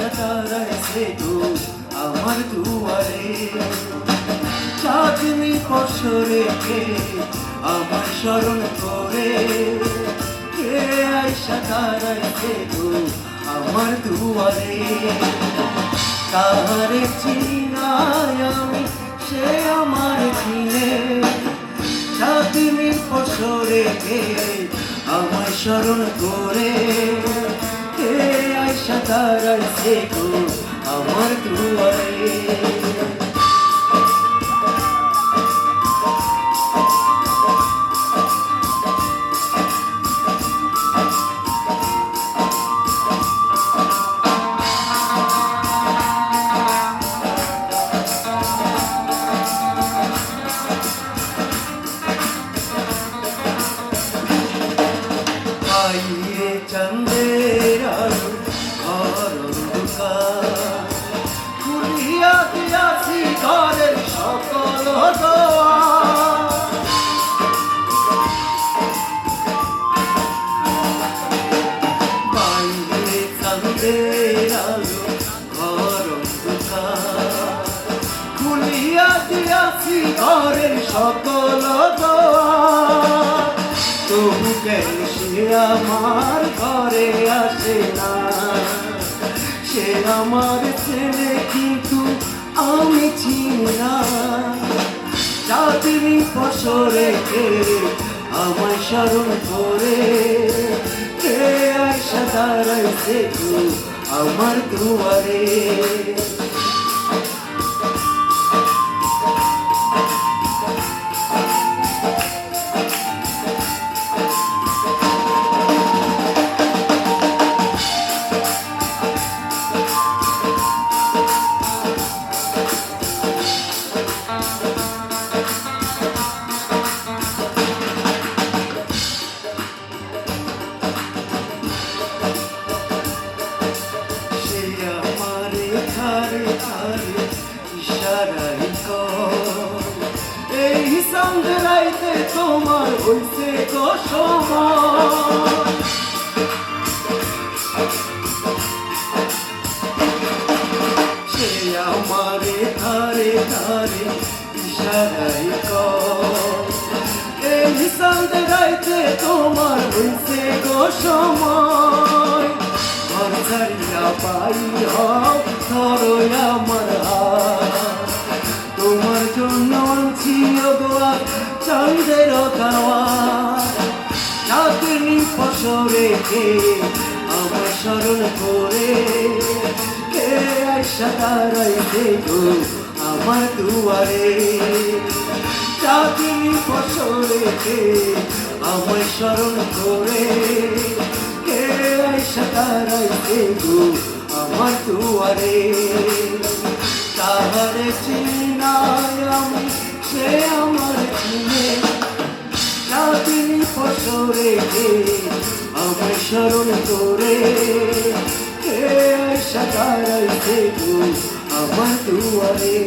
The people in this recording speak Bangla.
আইসা দাঁড়াইছে গো আমার দুয়ারে, চাঁদনি বছরেকে আমার স্মরণ করে, কে আইসা দাঁড়াইছে গো আমার দুয়ারে। তাহারে চিনি নাই আমি, সে আমার চিনে, চাঁদনি বছরেকে আমার স্মরণ করে, কে আইসা দাঁড়াইছে গো আমার দুয়ারে। পাইয়ে চাঁদের আলো ঘর অন্ধকার, খুলিয়া দিয়াছি ঘরের সকল দোয়ার। পাইয়ে চাঁদের আলো ঘর অন্ধকার, খুলিয়া দিয়াছি ঘরের সকল দোয়ার। তবু কেন সে আমার ঘরে আসে না, সে আমার ছেলে কিন্তু আমি চিনি না। চাঁদনি বছরেকে আমায় স্মরণ করে, কে আইসা দাঁড়াইছে গো আমার দুয়ারে। ইশারাই কর, এই সন্ধ্যারাইতে তোমার হইছে গো সময়। সে আমারে ধারে ধারে ইশারাই কর, এই সন্ধ্যারাইতে তোমার হইছে গো সময়। ঘর ছাড়িয়া পাই হও ধরো আমার হাত, তোমার জন্য আনছি অগোয়া চাঁদের খাওয়ার। চাঁদনি বছরেকে আমার স্মরণ করে, কে আইসা দাঁড়াইছে গো আমার দুয়ারে। চাঁদনি বছরেকে আমার স্মরণ করে, কে আইসা দাঁড়াইছে গো আমার দুয়ারে। তাহারে চিনি নাই আমি, সে আমার চিনে, চাঁদনি বছরেকে আমার স্মরণ করে, কে আইসা দাঁড়াইছে গো আমার দুয়ারে।